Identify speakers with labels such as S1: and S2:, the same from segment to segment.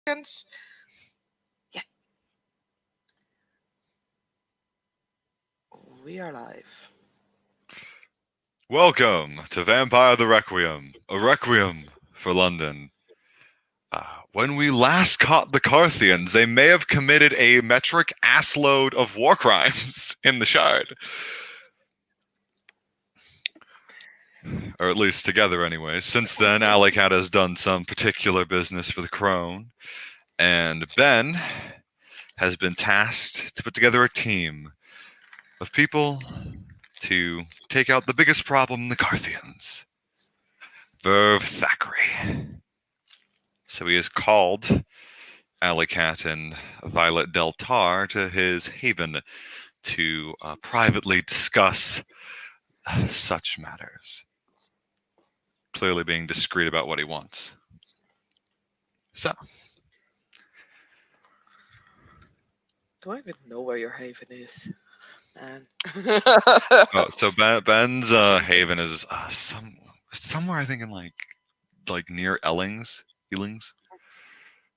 S1: seconds. Yeah, we are live.
S2: Welcome to Vampire the Requiem, a requiem for London. When we last caught the Carthians, they may have committed a metric assload of war crimes in the Shard. Or at least together, anyway. Since then, Alicat has done some particular business for the Crone, and Ben has been tasked to put together a team of people to take out the biggest problem in the Carthians, Verve Thackeray. So he has called Alicat and Violet Del Tar to his haven to privately discuss such matters. Clearly being discreet about what he wants. So,
S1: Do I even know where your haven is, man?
S2: Ben's haven is somewhere I think in like near Ealings.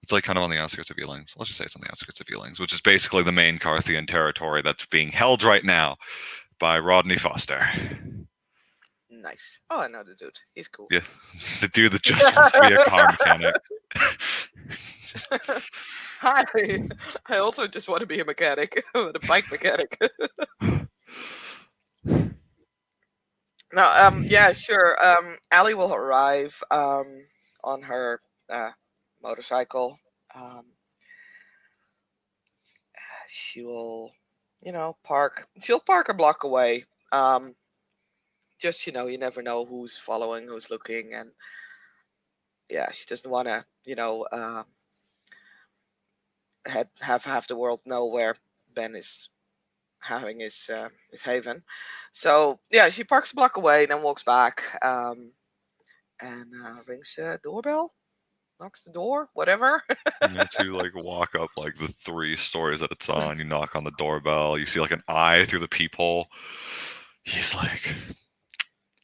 S2: It's like kind of on the outskirts of Ealings. Let's just say it's on the outskirts of Ealings, which is basically the main Carthian territory that's being held right now by Rodney Foster.
S1: Nice. Oh, I know the dude. He's cool.
S2: Yeah, the dude that just wants to be a car mechanic.
S1: Hi. I also just want to be a mechanic, a bike mechanic. No, yeah, sure. Allie will arrive on her motorcycle. Um, she will, park. She'll park a block away. Just you never know who's following, who's looking, and yeah, she doesn't want to, have half the world know where Ben is having his haven. So yeah, she parks a block away, then walks back, and rings the doorbell, knocks the door, whatever.
S2: To like walk up like the 3 stories that it's on. You knock on the doorbell. You see like an eye through the peephole. He's like,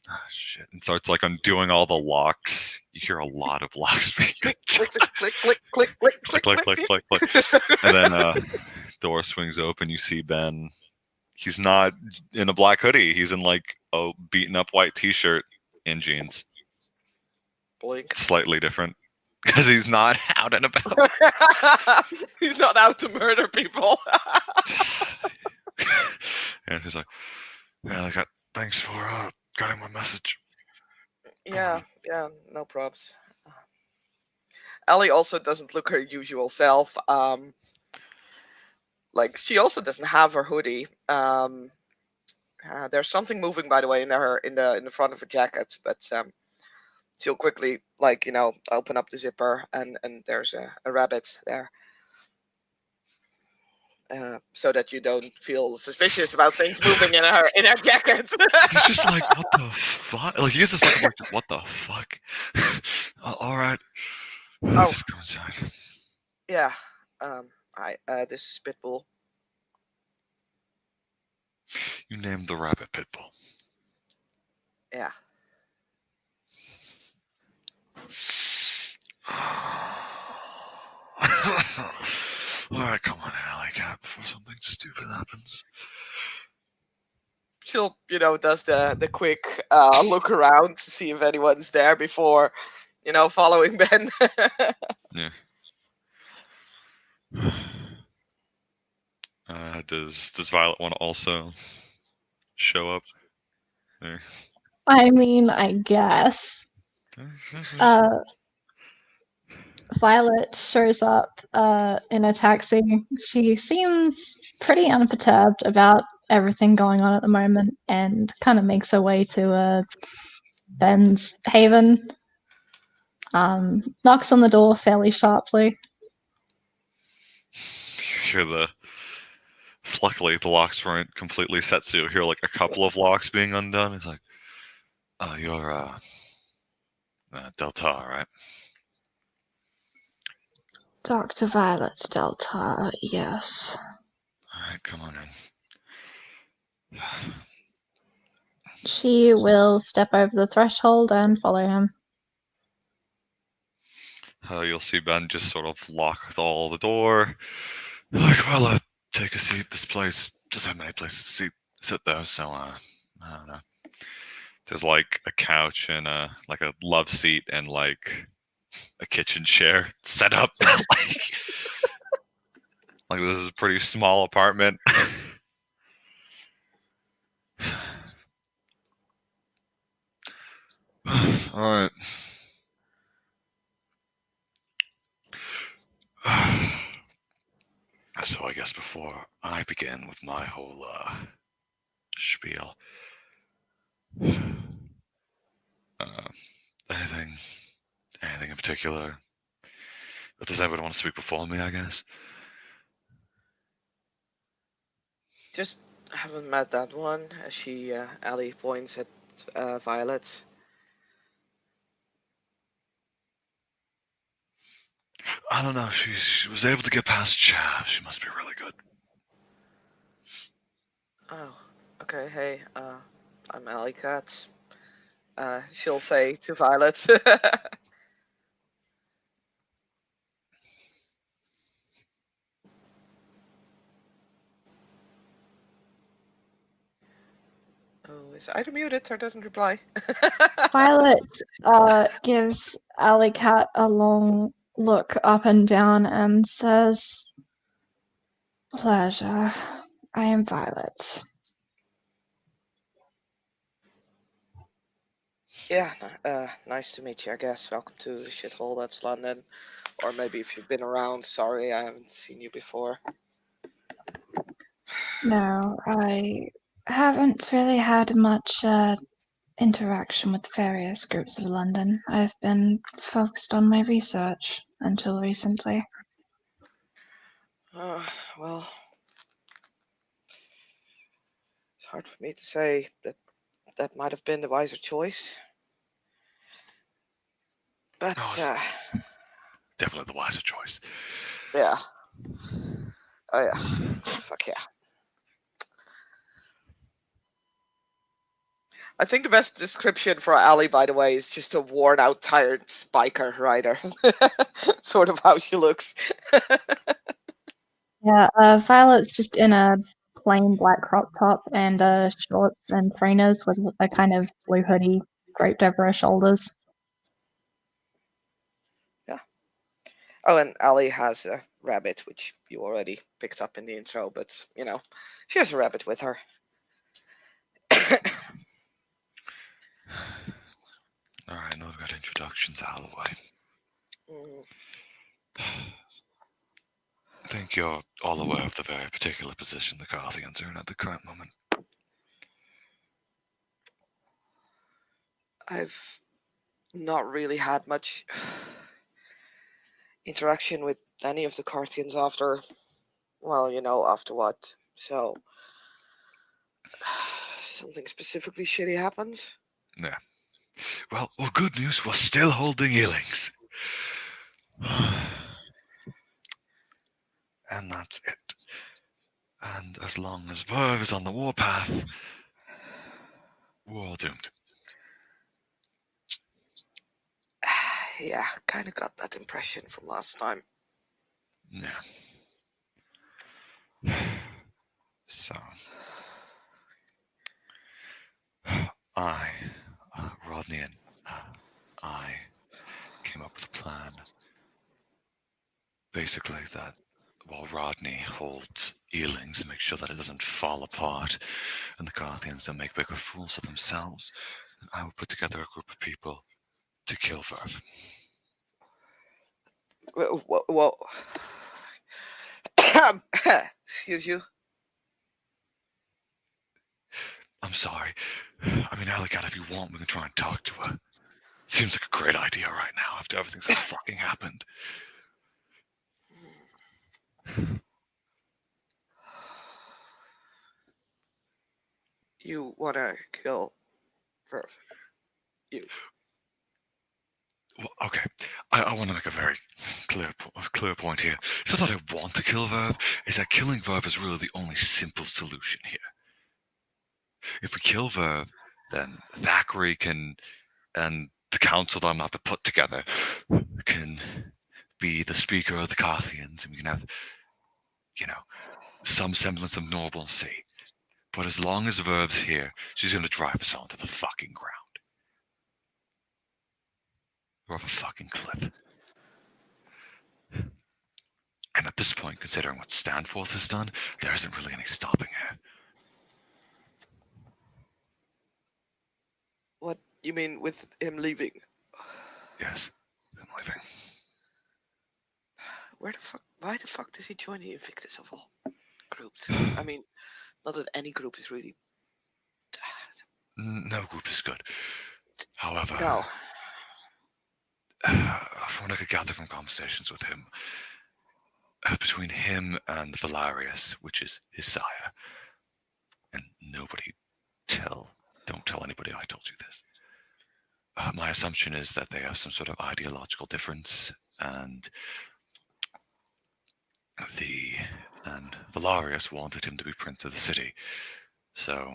S2: ah, shit, and starts like undoing all the locks. You hear a lot of locks being
S1: click, click, click, click, click, click, click,
S2: click, click, click, click, and then door swings open. You see Ben. He's not in a black hoodie. He's in like a beaten up white t-shirt and jeans.
S1: Blink.
S2: Slightly different because he's not out and about.
S1: He's not out to murder people.
S2: And he's like, "Yeah, thanks for getting my message."
S1: Yeah, no props. Ellie also doesn't look her usual self. Like she also doesn't have her hoodie. There's something moving, by the way, in the front of her jacket, but she'll quickly open up the zipper, and there's a rabbit there. So that you don't feel suspicious about things moving in her jacket.
S2: He's just like, what the fuck? Like, he gets this look like, what the fuck? All right. Just go inside.
S1: Yeah. This is Pitbull.
S2: You named the rabbit Pitbull.
S1: Yeah.
S2: Alright, come on, Alicat, before something stupid happens.
S1: She'll, does the quick look around to see if anyone's there before, following Ben.
S2: Yeah. Does Violet want to also show up there?
S3: I mean, I guess. Violet shows up in a taxi. She seems pretty unperturbed about everything going on at the moment and kind of makes her way to Ben's haven. Knocks on the door fairly sharply.
S2: You hear luckily the locks weren't completely set, so you hear like a couple of locks being undone. It's like, oh, you're Del Tar, right?
S3: Dr. Violet Del Tar, yes.
S2: Alright, come on in.
S3: She will step over the threshold and follow him.
S2: You'll see Ben just sort of lock all the door. Like, well, take a seat. This place doesn't have many places to sit though, so I don't know. There's like a couch and a love seat and like a kitchen chair set up. like this is a pretty small apartment. All right. So I guess before I begin with my whole spiel, uh, anything, anything in particular? Does anybody want to speak before me? I guess.
S1: Just haven't met that one. As Ellie points at Violet.
S2: I don't know. She was able to get past Chav. She must be really good.
S1: Oh, okay. Hey, I'm Ellie Cat. She'll say to Violet. Oh, is either muted or doesn't reply?
S3: Violet gives Alley Cat a long look up and down and says, "Pleasure. I am Violet."
S1: Yeah, nice to meet you, I guess. Welcome to the shithole that's London. Or maybe if you've been around, sorry, I haven't seen you before.
S3: No, I haven't really had much interaction with various groups of London. I've been focused on my research until recently.
S1: Well, it's hard for me to say that might have been the wiser choice. But,
S2: No, definitely the wiser choice.
S1: yeah. Oh, yeah. Fuck yeah. I think the best description for Ali, by the way, is just a worn out, tired biker rider. Sort of how she looks.
S3: Yeah, Violet's just in a plain black crop top and shorts and trainers with a kind of blue hoodie draped over her shoulders.
S1: Yeah. Oh, and Ali has a rabbit, which you already picked up in the intro, but, she has a rabbit with her.
S2: All right, now we've got introductions out of the way.
S1: Mm,
S2: I think you're all aware of the very particular position the Carthians are in at the current moment.
S1: I've not really had much interaction with any of the Carthians after, well, after what? So, something specifically shitty happened?
S2: Yeah. Well, good news, we're still holding Ealings. And that's it. And as long as Verve is on the warpath, we're all doomed.
S1: Yeah, kind of got that impression from last time.
S2: Yeah. So, I, Rodney, and I came up with a plan. Basically, that while Rodney holds Ealings and makes sure that it doesn't fall apart and the Carthians don't make bigger fools of themselves, I will put together a group of people to kill Verve.
S1: Well, excuse you.
S2: I'm sorry. I mean, Alicat, if you want, we can try and talk to her. Seems like a great idea right now after everything that's fucking happened.
S1: You wanna kill Verve? You.
S2: Well, okay, I want to make a very clear point here. It's not that I want to kill Verve, it's that killing Verve is really the only simple solution here. If we kill Verve, then Thackeray and the council that I'm going to have to put together can be the speaker of the Carthians, and we can have, some semblance of normalcy. But as long as Verve's here, she's going to drive us onto the fucking ground. Or off a fucking cliff. And at this point, considering what Stanforth has done, there isn't really any stopping her.
S1: What you mean with him leaving?
S2: Yes, I'm leaving.
S1: Why the fuck does he join the Invictus of all groups? I mean, not that any group is really.
S2: No group is good. However,
S1: No.
S2: from what I could gather from conversations with him, between him and Valarius, which is his sire, and don't tell anybody I told you this. My assumption is that they have some sort of ideological difference, and Valarius wanted him to be prince of the city. So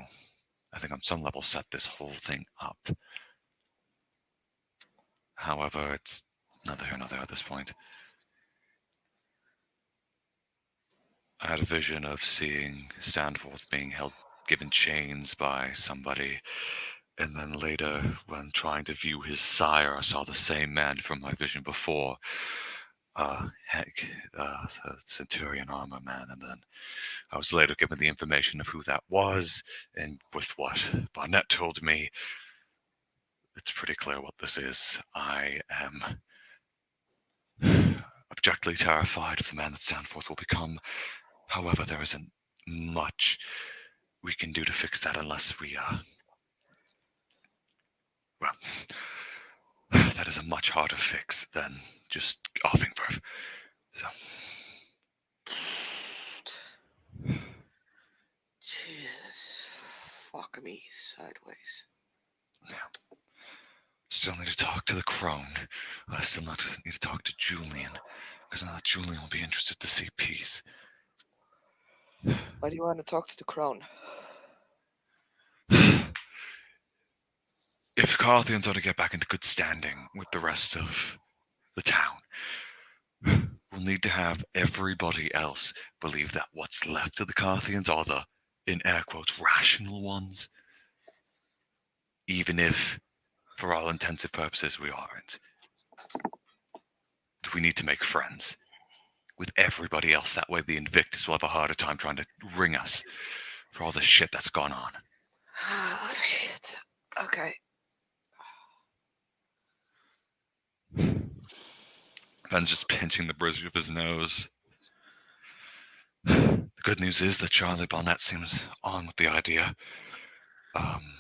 S2: I think on some level set this whole thing up. However, it's neither here nor there at this point. I had a vision of seeing Sandforth being given chains by somebody, and then later, when trying to view his sire, I saw the same man from my vision before. The Centurion armor man, and then I was later given the information of who that was, and with what Barnett told me, it's pretty clear what this is. I am abjectly terrified of the man that Sandforth will become. However, there isn't much we can do to fix that unless we, well, that is a much harder fix than just offing Verve. So.
S1: Jesus. Fuck me sideways.
S2: Yeah. Still need to talk to the crone. I still need to talk to Julian, because now Julian will be interested to see peace.
S1: Why do you want to talk to the crone?
S2: If the Carthians are to get back into good standing with the rest of the town, we'll need to have everybody else believe that what's left of the Carthians are the, in air quotes, rational ones. Even if, for all intensive purposes, we aren't. We need to make friends with everybody else. That way the Invictus will have a harder time trying to ring us for all the shit that's gone on.
S1: Oh, shit. Okay.
S2: Ben's just pinching the bridge of his nose. The good news is that Charlie Barnett seems on with the idea.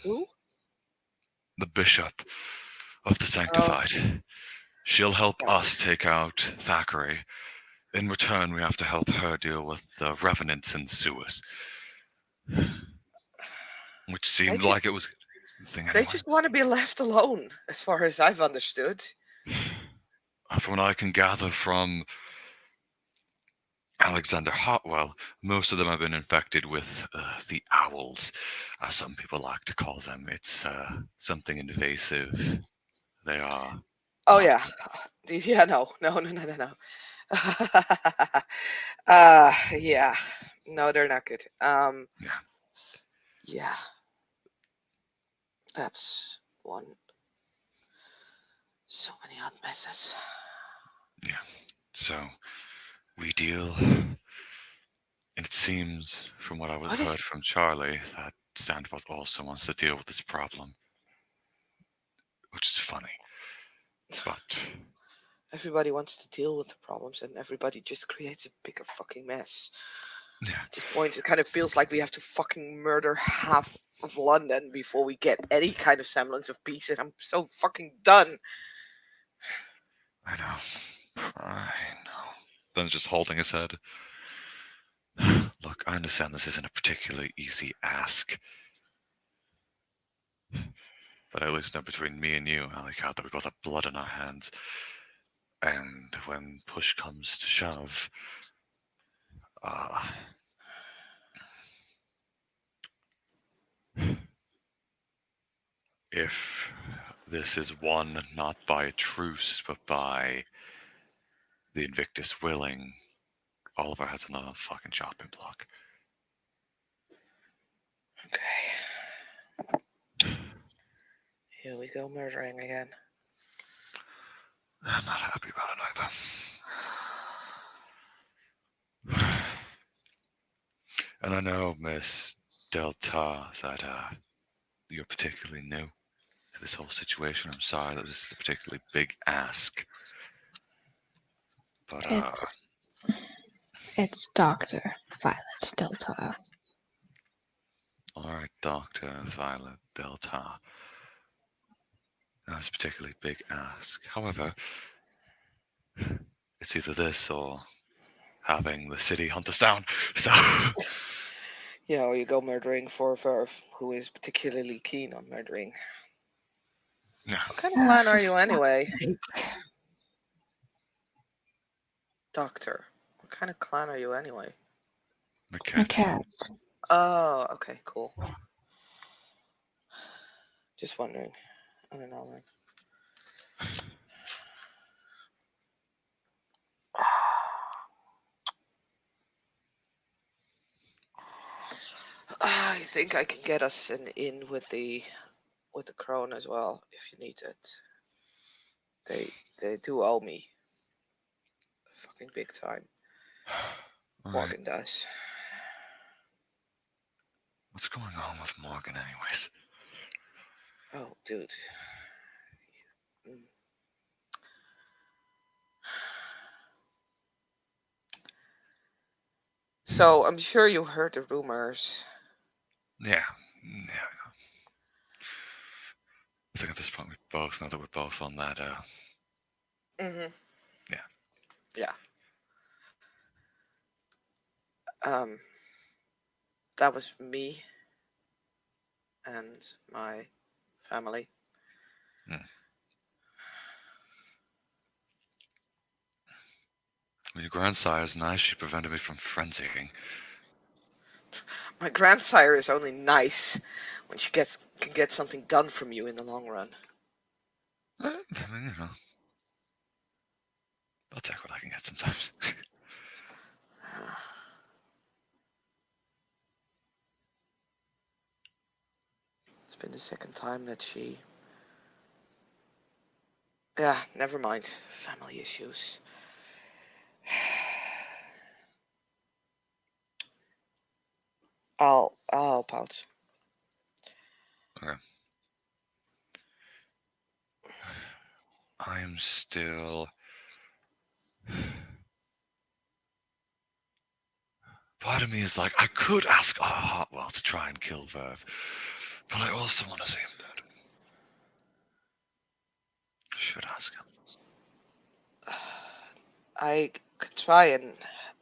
S1: Who?
S2: The Bishop of the Sanctified. She'll help us take out Thackeray. In return, we have to help her deal with the revenants and sewers. Which seemed like it was the thing anyway.
S1: They just want to be left alone, as far as I've understood.
S2: From what I can gather from Alexander Hotwell, most of them have been infected with the owls, as some people like to call them. It's something invasive. They are...
S1: Oh, yeah. Yeah, no. Yeah. No, they're not good. Yeah. That's one. So many hot messes.
S2: Yeah. So, we deal... And it seems, from what I heard from Charlie, that Sandforth also wants to deal with this problem. Which is funny. But...
S1: Everybody wants to deal with the problems, and everybody just creates a bigger fucking mess.
S2: Yeah.
S1: At this point, it kind of feels like we have to fucking murder half of London before we get any kind of semblance of peace, and I'm so fucking done.
S2: I know. Ben's just holding his head. Look, I understand this isn't a particularly easy ask. But at least know between me and you, Alicard, that we both have blood on our hands. And when push comes to shove, if this is won not by a truce, but by the Invictus willing, Oliver has another fucking chopping block.
S1: Okay. Here we go, murdering again.
S2: I'm not happy about it either. And I know, Miss Delta, that you're particularly new to this whole situation. I'm sorry that this is a particularly big ask. But,
S3: It's Dr. Violet Delta.
S2: alright, Dr. Violet Delta. That's a particularly big ask. However, it's either this or having the city hunt us down. So,
S1: Yeah, or you go murdering for Verve, who is particularly keen on murdering.
S2: yeah.
S1: What kind of clan are you
S3: For
S1: anyway?
S3: fuck's sake.
S1: Doctor. What kind of clan are you anyway?
S3: A
S2: McKenzie.
S3: cat.
S1: Oh, okay, cool. Just wondering. I don't know, man. I think I can get us an in with the crone as well if you need it. They do owe me fucking big time.
S2: Alright,
S1: Morgan does.
S2: what's going on with Morgan, anyways?
S1: Oh, dude. Mm. So I'm sure you heard the rumors.
S2: Yeah. I think at this point we both know that we're both on that,
S1: Mm-hmm.
S2: Yeah.
S1: Yeah. Um, that was me and my family.
S2: Your grandsire is nice. She prevented me from frenzying.
S1: My grandsire is only nice when she can get something done from you in the long run.
S2: I mean, I'll take what I can get sometimes.
S1: It's been the second time that she. Yeah, never mind. Family issues. I'll help out.
S2: Okay. I am still. Part of me is like, I could ask Hartwell to try and kill Verve, but I also want to see him dead. I should ask him.
S1: I could try and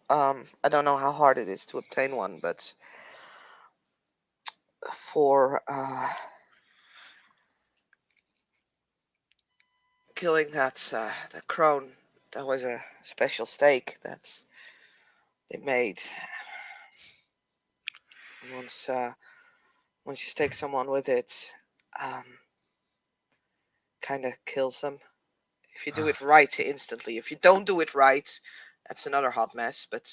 S1: I don't know how hard it is to obtain one, but for killing that crone, that was a special steak that they made. Once once you stake someone with it, um, kind of kills them. If you do it right, instantly. If you don't do it right, that's another hot mess. But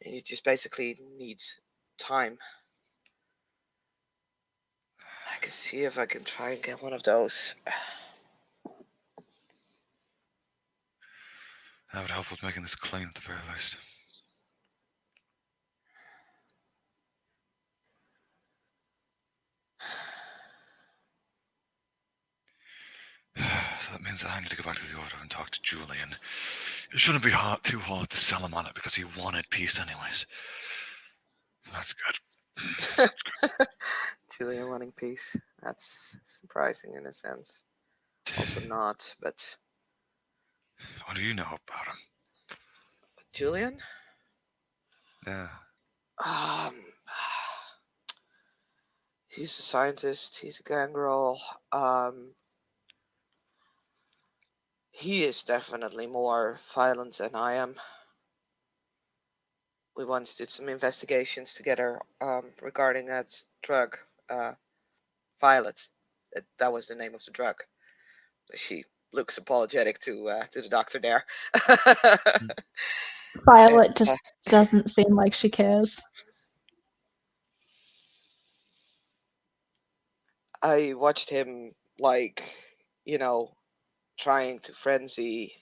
S1: you just basically need time. I can see if I can try and get one of those.
S2: That would help with making this clean at the very least. So that means that I need to go back to the Order and talk to Julian. It shouldn't be too hard to sell him on it because he wanted peace anyways. That's good.
S1: Julian wanting peace. That's surprising in a sense. Also not, but
S2: What do you know about him?
S1: Julian?
S2: Yeah.
S1: Um, he's a scientist. He's a gangrel. He is definitely more violent than I am. We once did some investigations together regarding that drug, Violet. That was the name of the drug that she looks apologetic to the doctor there. And
S3: Violet just doesn't seem like she cares.
S1: I watched him, like, you know, trying to frenzy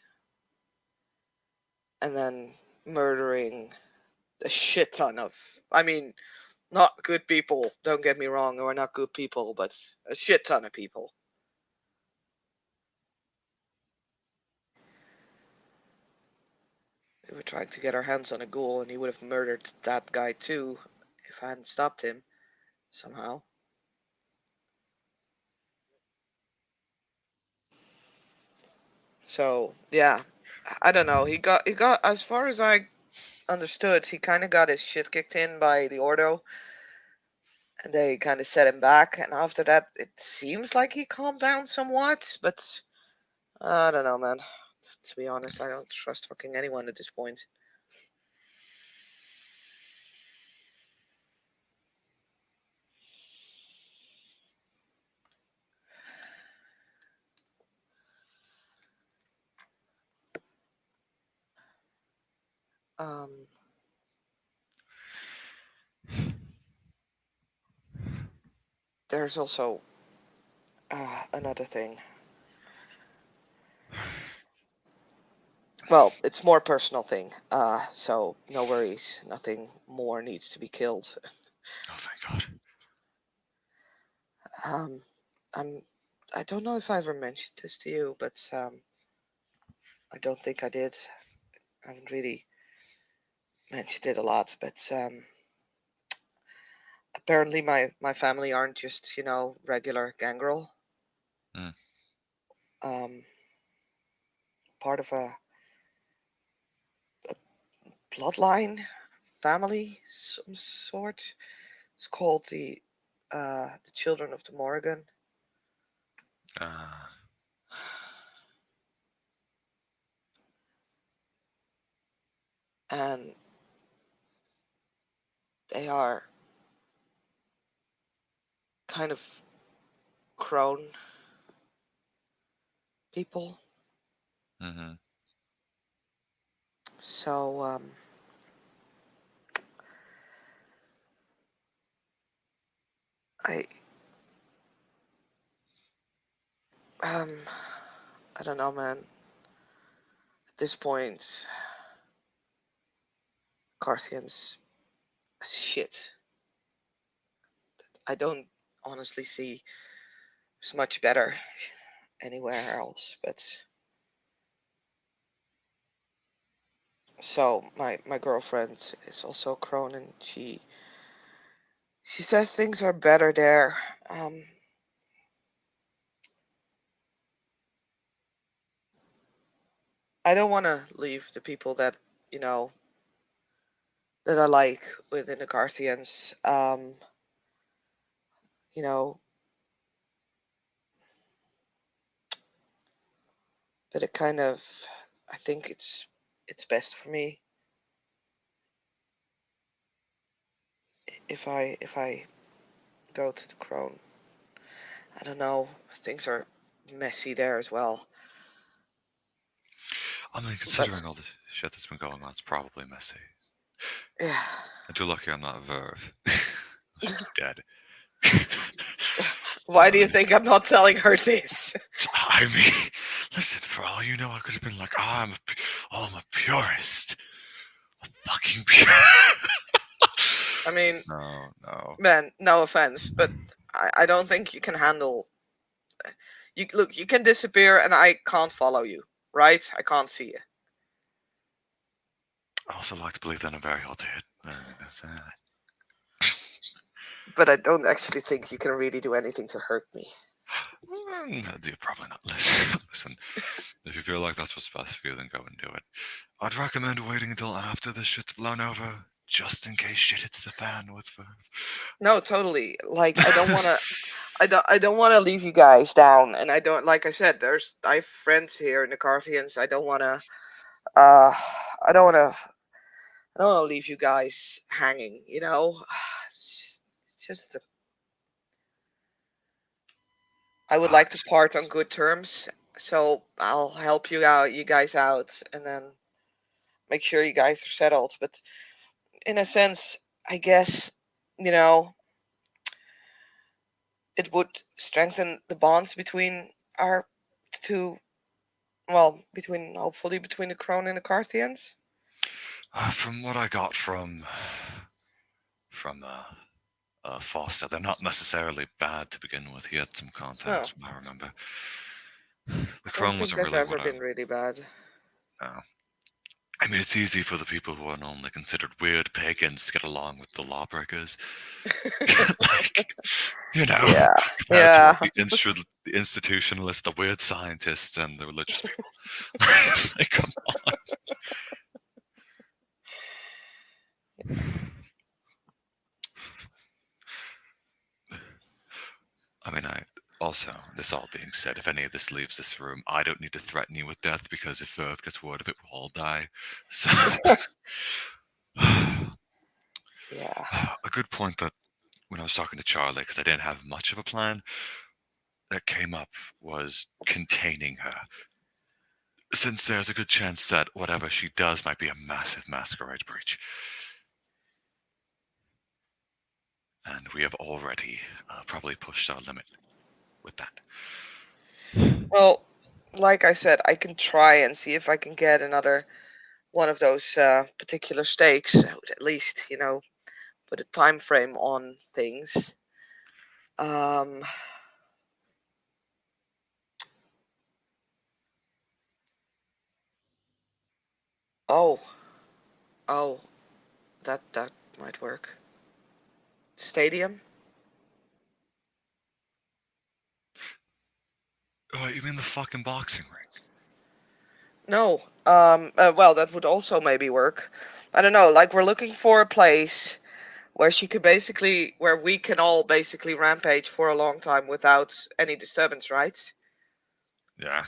S1: and then murdering a shit ton of, I mean, not good people, don't get me wrong, or not good people, but a shit ton of people. We were trying to get our hands on a ghoul, and he would have murdered that guy too if I hadn't stopped him somehow. So yeah, I don't know. He got as far as I understood, he kind of got his shit kicked in by the Ordo, and they kind of set him back. And after that, it seems like he calmed down somewhat. But I don't know, man. To be honest, I don't trust fucking anyone at this point. Um, there's also another thing. Well, it's more personal thing. So no worries. Nothing more needs to be killed.
S2: Oh, thank God.
S1: Um, I'm. I don't know if I ever mentioned this to you, but I don't think I did. I haven't really mentioned it a lot, but apparently my family aren't just regular gangrel.
S2: Mm.
S1: Um, part of a bloodline family, some sort. It's called the Children of the Morrigan,
S2: Uh,
S1: and they are kind of crone people.
S2: mm-hmm.
S1: So I um I don't know, man. At this point, Carthians shit. I don't honestly see it's much better anywhere else. But so my girlfriend is also crone, and she says things are better there. Um, I don't want to leave the people you know that I like within the Carthians. You know, but it kind of, I think it's best for me if I go to the crone. I don't know. Things are messy there as well.
S2: I mean,
S1: But
S2: considering all the shit that's been going on, it's probably messy.
S1: yeah,
S2: I'm too lucky I'm not a Verve. I should be dead.
S1: why do you think I'm not telling her this?
S2: I mean, listen, for all you know, I could have been like, I'm a purist. A fucking pure.
S1: I mean,
S2: No, no.
S1: man, no offense, but I don't think you can handle. You look, you can disappear, and I can't follow you, right? I can't see you.
S2: I also like to believe that I'm very hot to hit.
S1: But I don't actually think you can really do anything to hurt me.
S2: You're probably not. Listen, listen, if you feel like that's what's best for you, then go and do it. I'd recommend waiting until after this shit's blown over, just in case shit hits the fan with Verve.
S1: No, totally. Like I don't want to. I don't want to leave you guys down, and I don't, like I said, I have friends here in the Carthians. I don't want to. Uh, I don't want to. I don't want to leave you guys hanging. It's just I would
S2: Ah,
S1: like to part on good terms, So I'll help you guys out, and then make sure you guys are settled. But in a sense, I guess, you know, it would strengthen the bonds between our two, well, between hopefully between the Crone and the Carthians.
S2: From what I got from Foster, they're not necessarily bad to begin with. He had some
S1: No,
S2: contacts, from what I remember. The
S1: I don't
S2: Crone
S1: think
S2: wasn't
S1: they've
S2: really
S1: ever
S2: what I.
S1: been really bad.
S2: Uh, I mean, it's easy for the people who are normally considered weird pagans to get along with the lawbreakers. Like,
S1: Yeah,
S2: compared to
S1: yeah,
S2: like the institutionalists, the weird scientists, and the religious people. Like, come on. I mean, I also, this all being said, if any of this leaves this room, I don't need to threaten you with death because if Verve gets word of it, we'll all die. So,
S1: yeah.
S2: a good point that when I was talking to Charlie, because I didn't have much of a plan, that came up was containing her. Since there's a good chance that whatever she does might be a massive masquerade breach. And we have already probably pushed our limit with that.
S1: Well, like I said, I can try and see if I can get another one of those particular stakes. I would at least, put a time frame on things. Um, oh, oh, that might work. Stadium?
S2: Oh, you mean the fucking boxing ring?
S1: No. Well, that would also maybe work. I don't know. Like we're looking for a place where where we can all basically rampage for a long time without any disturbance, right?
S2: Yeah.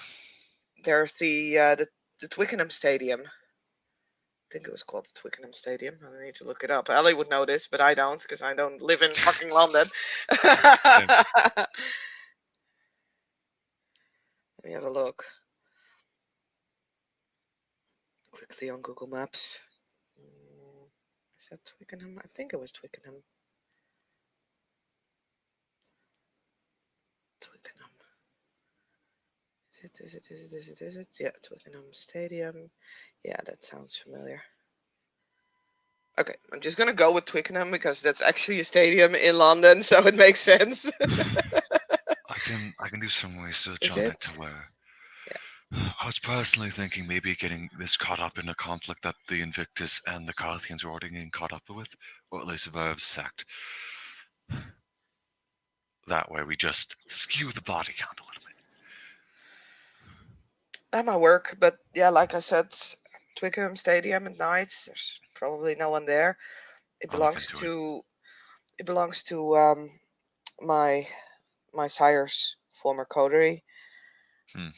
S1: There's the Twickenham Stadium. I think it was called the Twickenham Stadium. I need to look it up. Ellie would know this, but I don't because I don't live in fucking London.
S2: Same.
S1: Let me have a look quickly on Google Maps. Is that Twickenham? I think it was Twickenham. Twickenham. Is it? Yeah, Twickenham Stadium. Yeah, that sounds familiar. Okay, I'm just gonna go with Twickenham because that's actually a stadium in London, so it makes sense.
S2: I can do some research
S1: Is
S2: on
S1: it?
S2: it to where
S1: Yeah.
S2: I was personally thinking maybe getting this caught up in a conflict that the Invictus and the Carthians were already getting caught up with, or at least Verve's sect. That way we just skew the body count a little bit.
S1: That might work, but yeah, like I said, Twickenham Stadium at night. There's probably no one there. It
S2: I'll look
S1: belongs
S2: into it.
S1: to it belongs to my my sire's former coterie.
S2: Hmm.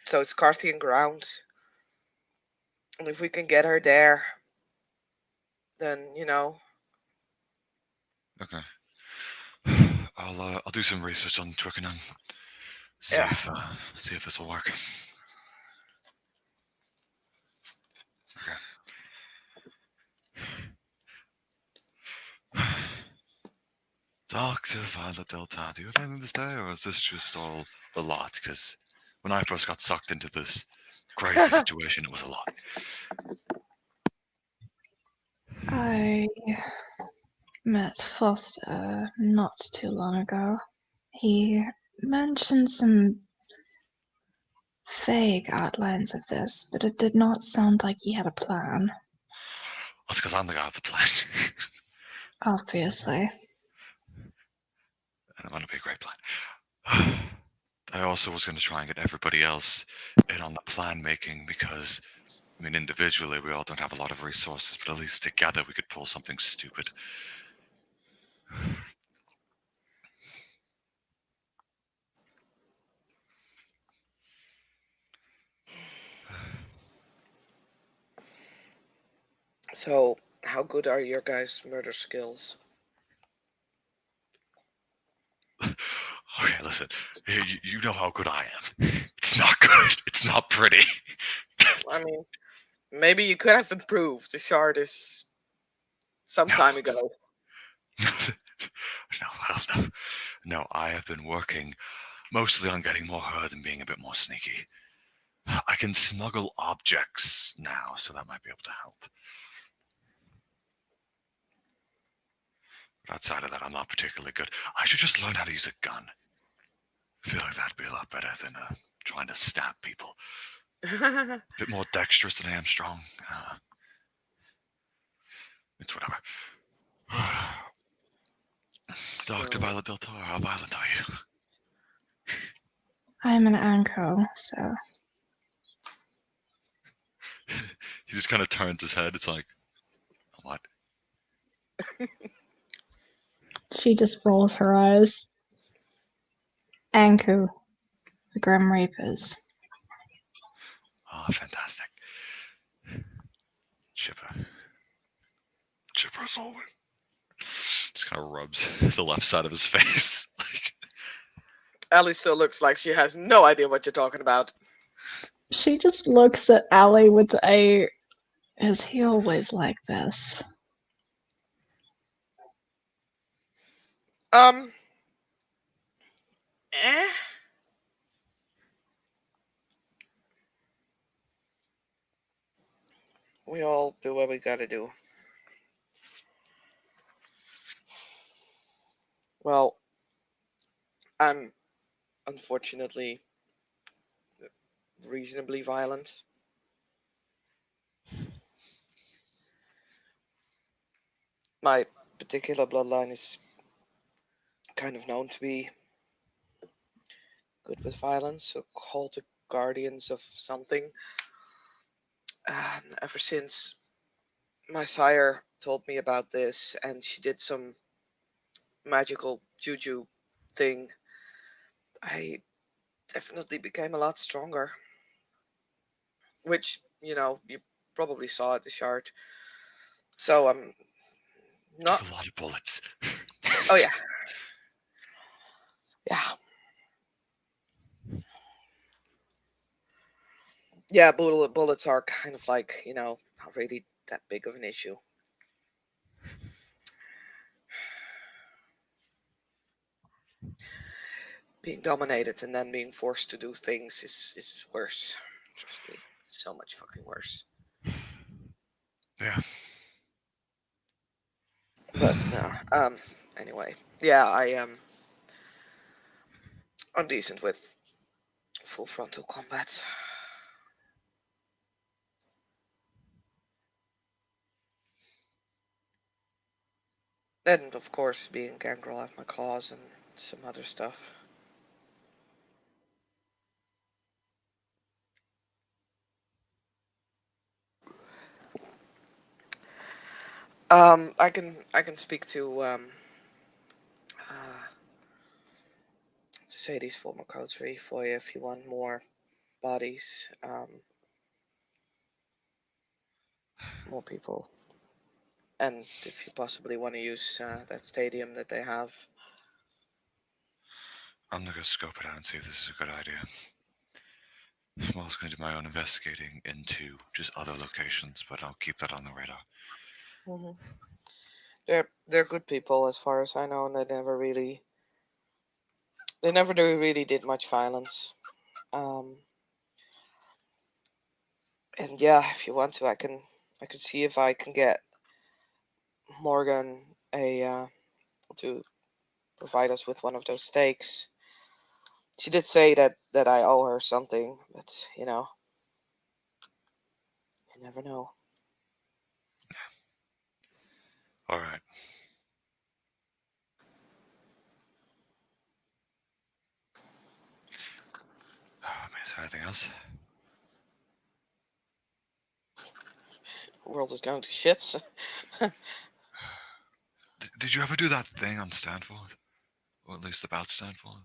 S1: So it's Carthian ground, and if we can get her there, then
S2: Okay. I'll do some research on Twickenham.
S1: yeah.
S2: See if this will work. Okay. Doctor Violet Delta, do you have anything to say, or is this just all a lot? Because when I first got sucked into this crazy situation, it was a lot.
S3: I met Foster not too long ago. He mentioned some vague outlines of this, but it did not sound like he had a plan,
S2: That's because I'm the guy with the plan.
S3: obviously.
S2: And it might not be a great plan. I also was going to try and get everybody else in on the plan making because, I mean, individually we all don't have a lot of resources, but at least together we could pull something stupid.
S1: So, how good are your guys' murder skills?
S2: Okay, listen, you know how good I am. It's not good. It's not pretty.
S1: I mean, maybe you could have improved. The shard is some
S2: No.
S1: time ago.
S2: No, well, no. No, I have been working mostly on getting more her than being a bit more sneaky. I can smuggle objects now, so that might be able to help. But outside of that, I'm not particularly good. I should just learn how to use a gun. I feel like that'd be a lot better than trying to stab people. A bit more dexterous than I am strong. It's whatever. Dr.
S1: So,
S2: Violet Del Toro, how violent are you?
S3: I'm an anko, so
S2: He just kind of turns his head. It's like, what?
S3: she just rolls her eyes. Anku, the Grim Reapers.
S2: Oh, fantastic. Chipper. Chipper as always. Just kind of rubs the left side of his face. Like,
S1: Ellie still looks like she has no idea what you're talking about.
S3: She just looks at Allie with a, is he always like this?
S1: Um, eh. We all do what we gotta do. Well, I'm unfortunately reasonably violent. My particular bloodline is kind of known to be good with violence, so called the guardians of something. And ever since my sire told me about this, and she did some magical juju thing, I definitely became a lot stronger. Which, you probably saw at the shard. So I'm not.
S2: took a lot of bullets.
S1: Oh, yeah. Yeah. Yeah, bullets are kind of like, not really that big of an issue. Being dominated and then being forced to do things is worse. Trust me, so much fucking worse.
S2: Yeah.
S1: But no, anyway, yeah, I'm decent with full frontal combat. And of course, being gangrel out my claws and some other stuff. I can speak to say these former codes for you if you want more bodies, more people, and if you possibly want to use that stadium that they have.
S2: I'm going to scope it out and see if this is a good idea. I'm also going to do my own investigating into just other locations, but I'll keep that on the radar.
S1: Hmm. They're good people as far as I know, and they never really did much violence. Um, and yeah, if you want to, I can see if I can get Morgan a to provide us with one of those steaks. She did say that I owe her something, but you never know.
S2: All right. Is there anything else?
S1: The world is going to shits.
S2: Did you ever do that thing on Stanford? Or at least about Stanford?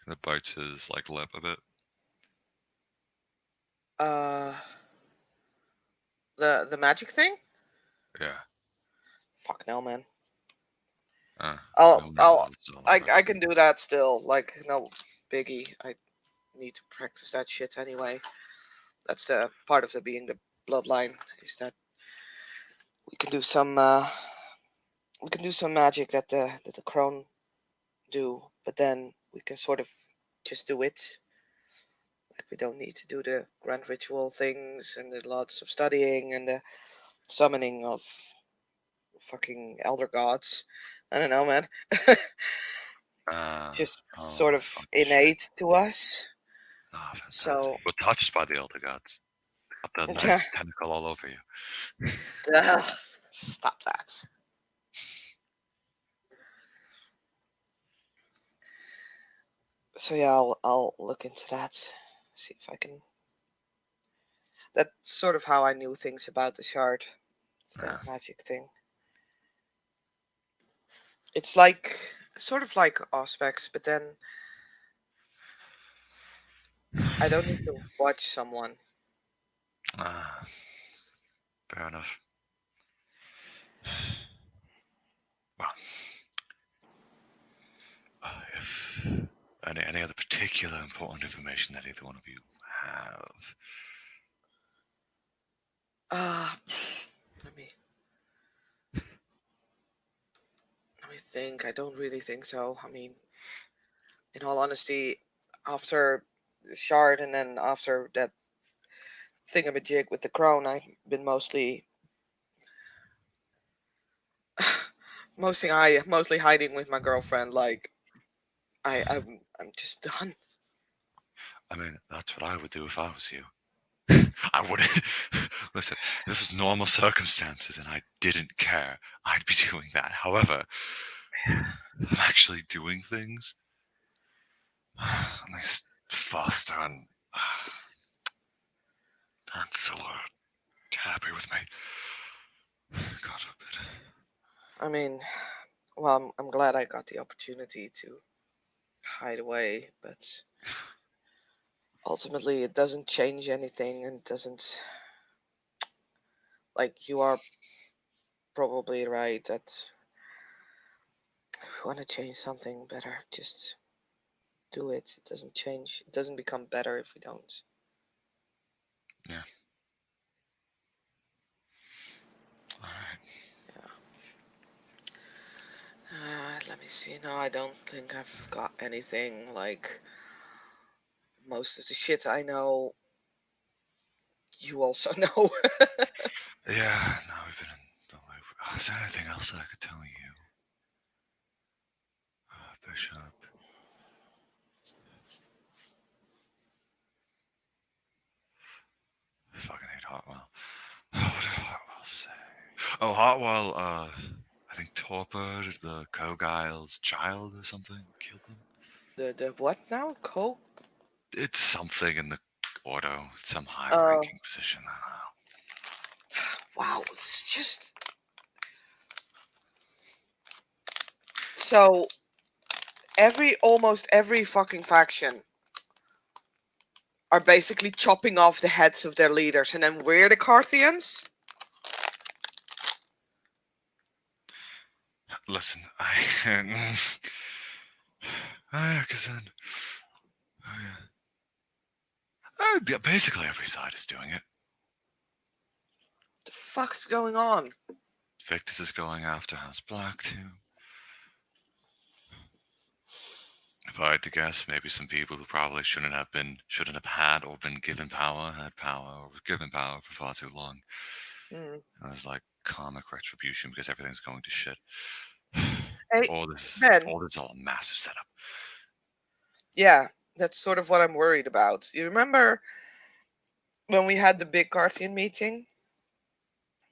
S2: That bites his lip a bit.
S1: uh, the magic thing?
S2: Yeah.
S1: Fuck no, man.
S2: Uh,
S1: I'll
S2: no one
S1: I'll
S2: knows all
S1: I
S2: about
S1: I
S2: it.
S1: can do that still. Like, no biggie. I need to practice that shit anyway. That's the part of the being the bloodline, is that we can do some magic that the crone do, but then we can sort of just do it. Like we don't need to do the grand ritual things and the lots of studying and the summoning of fucking elder gods. I don't know, man. Just sort of
S2: Fuck shit.
S1: innate to us.
S2: Fantastic.
S1: So
S2: We're touched by the elder gods. Got the nice tentacle all over you.
S1: stop that. So yeah, I'll look into that. See if I can. That's sort of how I knew things about the shard. It's the
S2: Yeah.
S1: magic thing. It's like sort of like Auspex, but then I don't need to watch someone.
S2: Ah, fair enough. Well, if any other particular important information that either one of you have.
S1: Ah, let me think. I don't really think so. I mean, in all honesty, after the shard and then after that thingamajig with the crown, I've been mostly hiding with my girlfriend. Like I'm just done.
S2: I mean, that's what I would do if I was you. I wouldn't. Listen, this was normal circumstances and I didn't care. I'd be doing that. However, I'm actually doing things. At least Foster and Ansel are happy with me. God forbid.
S1: I mean, well, I'm glad I got the opportunity to hide away, but ultimately it doesn't change anything and doesn't, like, you are probably right that if you want to change something better, just do it. It doesn't change. It doesn't become better if we don't.
S2: Yeah. All right.
S1: Yeah. Let me see. No, I don't think I've got anything. Like, most of the shit I know, you also know.
S2: Yeah, no, we've been in the loop. Is there anything else that I could tell you? Bishop. Fucking hate Hartwell. What did Hartwell say? Oh, Hartwell, I think tortured the Kogile's child or something. Killed them.
S1: The what now? Coke?
S2: It's something in the Ordo, some high
S1: Uh,
S2: ranking position. I don't know.
S1: wow. It's just so almost every fucking faction are basically chopping off the heads of their leaders, and then we're the Carthians.
S2: Listen, I. Oh, yeah, because then. Oh, yeah. Yeah, basically, every side is doing it.
S1: The fuck's going on?
S2: Victus is going after House Black, too. If I had to guess, maybe some people who probably shouldn't have had or been given power, had power, or was given power for far too long.
S1: Hmm.
S2: And there's like karmic retribution because everything's going to shit.
S1: Hey,
S2: all this
S1: Ben.
S2: is all a massive setup.
S1: Yeah, that's sort of what I'm worried about. You remember when we had the big Carthian meeting?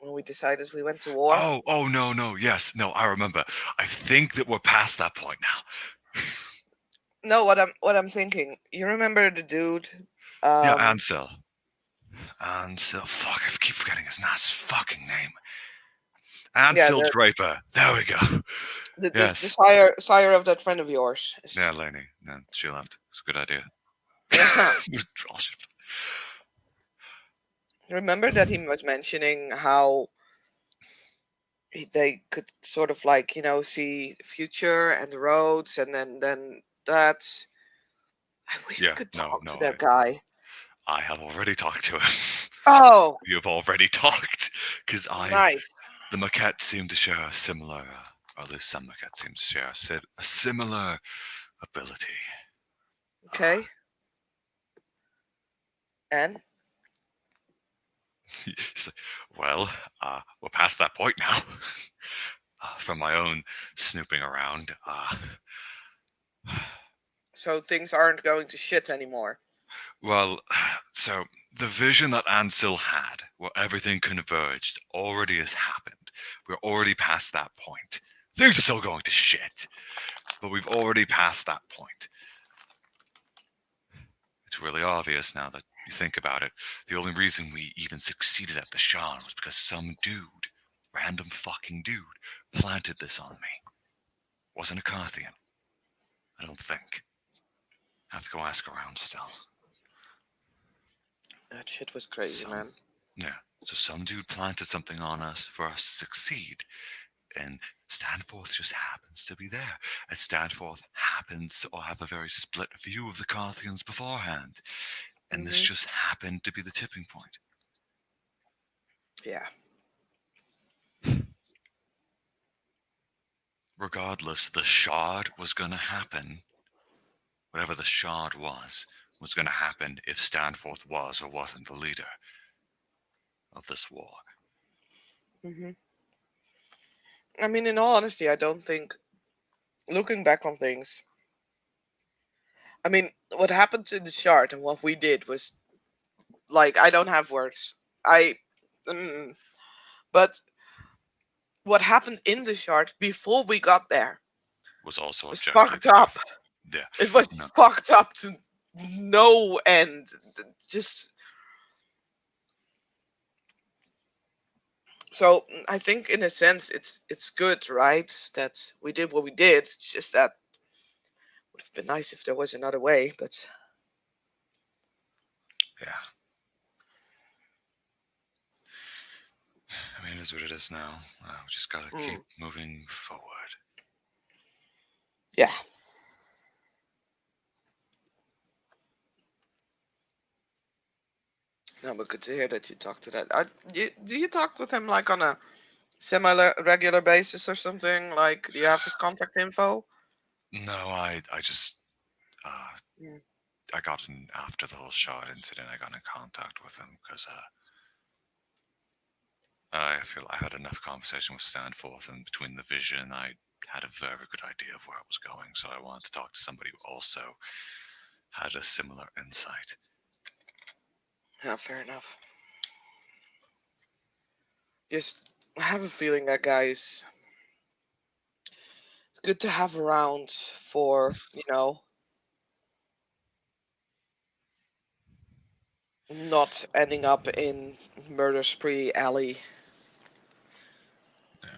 S1: When we decided we went to war?
S2: Oh no, yes, no, I remember. I think that we're past that point now.
S1: No, what I'm thinking. You remember the dude?
S2: Yeah,
S1: Um,
S2: Ansel. Ansel, fuck, I keep forgetting his nice fucking name.
S1: yeah,
S2: Ansel Draper. There we go.
S1: the
S2: Yes.
S1: sire of that friend of yours.
S2: Yeah, Lainey. No, she left. It's a good idea.
S1: Yeah. Remember that he was mentioning how they could sort of like see the future and the roads, and then that I wish we
S2: Yeah,
S1: could
S2: no,
S1: talk to
S2: no,
S1: that guy.
S2: I have already talked to him.
S1: Oh,
S2: You have already talked, because
S1: nice.
S2: the maquette seem to share a similar, or at least some maquettes seem to share a similar ability. Uh,
S1: Okay. And
S2: he's like, well, we're past that point now. From my own snooping around,
S1: so things aren't going to shit anymore.
S2: well, so the vision that Ansel had, where everything converged, already has happened. We're already past that point. Things are still going to shit, but we've already passed that point. It's really obvious now that you think about it. The only reason we even succeeded at the Shan was because some dude, random fucking dude, planted this on me. Wasn't a Carthian. I don't think. I have to go ask around still.
S1: That shit was crazy,
S2: Some,
S1: man.
S2: yeah. So some dude planted something on us for us to succeed, and Stanforth just happens to be there. And Stanforth happens to have a very split view of the Carthians beforehand, and this
S1: Hmm.
S2: just happened to be the tipping point.
S1: Yeah.
S2: Regardless, the shard was going to happen. Whatever the shard was going to happen if Stanforth was or wasn't the leader of this war.
S1: Hmm. I mean, in all honesty, I don't think, looking back on things, I mean, what happened in the chart and what we did was like, I don't have words. I, mm, but what happened in the chart before we got there
S2: Was also
S1: was fucked
S2: objectively
S1: up.
S2: different. Yeah,
S1: It was
S2: no,
S1: fucked up to no end. Just so I think in a sense it's good, right? That we did what we did. It's just that would have been nice if there was another way, but
S2: yeah. I mean, it is what it is now. We just gotta keep
S1: mm,
S2: moving forward.
S1: yeah. No, but good to hear that you talked to that. Do you talk with him like on a semi-regular basis or something? Like, do you have his contact info?
S2: No, I just, uh,
S1: Mm.
S2: I got in after the whole shot incident. I got in contact with him because I feel I had enough conversation with Stanforth, and between the vision, I had a very good idea of where it was going. So I wanted to talk to somebody who also had a similar insight.
S1: Yeah, fair enough. Just I have a feeling that guy is good to have around for, not ending up in murder spree alley.
S2: Yeah.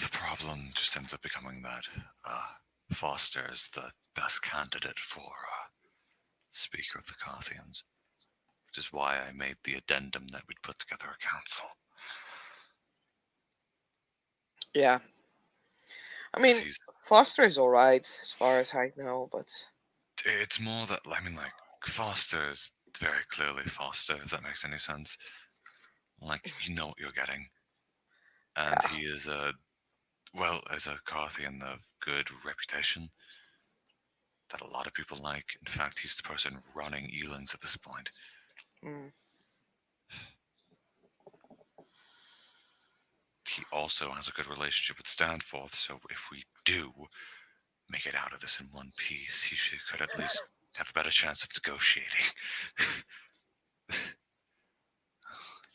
S2: The problem just ends up becoming that Foster is the best candidate for Speaker of the Carthians, which is why I made the addendum that we'd put together a council.
S1: Yeah. I
S2: 'Cause
S1: mean, Foster is alright as far as I know, but
S2: it's more that, I mean, like, Foster is very clearly Foster, if that makes any sense. Like, you know what you're getting. And
S1: yeah.
S2: he is well, as a Carthian of good reputation that a lot of people like. In fact, he's the person running Elings at this point.
S1: Mm.
S2: He also has a good relationship with Stanforth, so if we do make it out of this in one piece, could at least have a better chance of negotiating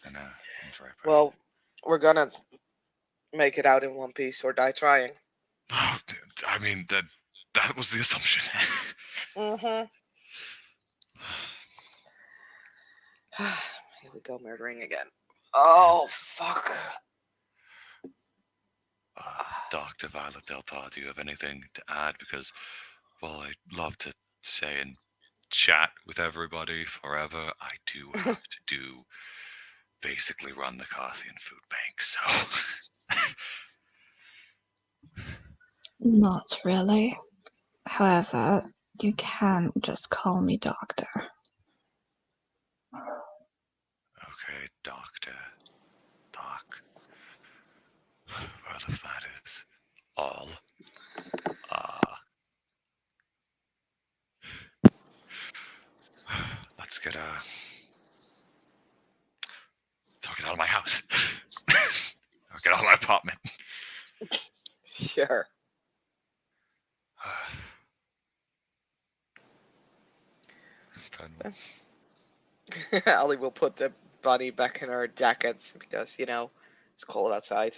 S2: than in dry party.
S1: Well, we're gonna make it out in one piece or die trying.
S2: Oh, I mean that was the assumption.
S1: Mm-hmm. Here we go, murdering again. Oh fuck.
S2: Dr. Violet Delta, do you have anything to add? Because, well, I'd love to say and chat with everybody forever. I do have to do basically run the Carthian food bank, so
S3: Not really. However, you can just call me Doctor.
S2: Okay, Doctor. Doc. Well, if that is all. Uh, let's get get out of my house. Or get out of my apartment.
S1: Sure.
S2: Fine.
S1: Ellie will put the body back in her jacket because, it's cold outside.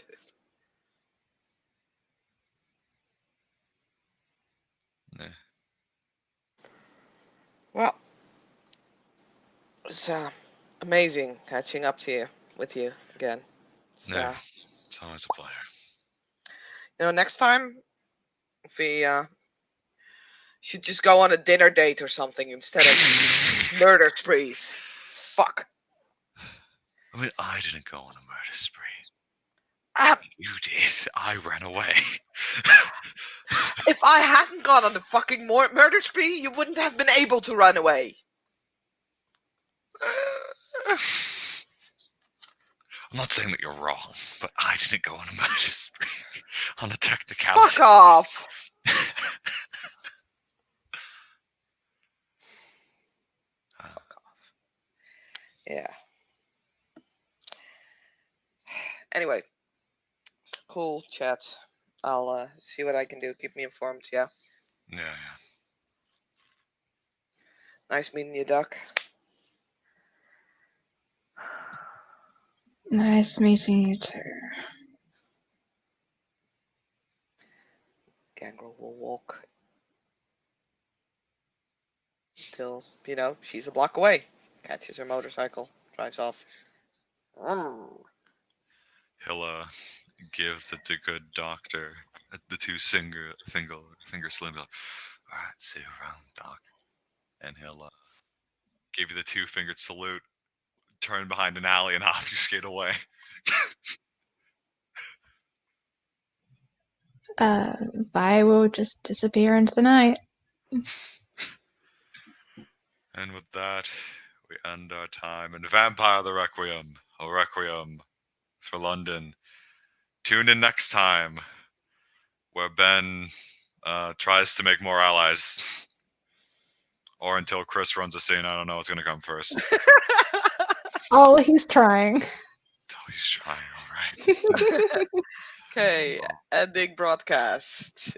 S2: Yeah.
S1: Well, it's amazing catching up to you with you again. It's,
S2: Yeah, it's always a pleasure.
S1: next time if we should just go on a dinner date or something instead of murder sprees. Fuck.
S2: I mean, I didn't go on a murder spree.
S1: Ah,
S2: You did. I ran away.
S1: if I hadn't gone on the fucking murder spree, you wouldn't have been able to run away.
S2: I'm not saying that you're wrong, but I didn't go on a murder spree. On a technicality.
S1: Fuck off. Fuck off. Yeah. Anyway, cool chat. I'll see what I can do. Keep me informed. Yeah.
S2: Yeah.
S1: Nice meeting you, Doc.
S3: Nice meeting you too.
S1: Gangrel will walk till, she's a block away. Catches her motorcycle, drives off.
S2: He'll give the good doctor the two finger slim. All right, see you around, Doc. And he'll give you the two-fingered salute. Turn behind an alley and off you skate away.
S3: Vi will just disappear into the night.
S2: And with that, we end our time in Vampire the Requiem, a Requiem for London. Tune in next time, where Ben tries to make more allies. Or until Chris runs a scene. I don't know what's going to come first.
S3: Oh, he's trying.
S2: Oh, he's trying, all right.
S1: Okay, ending broadcast.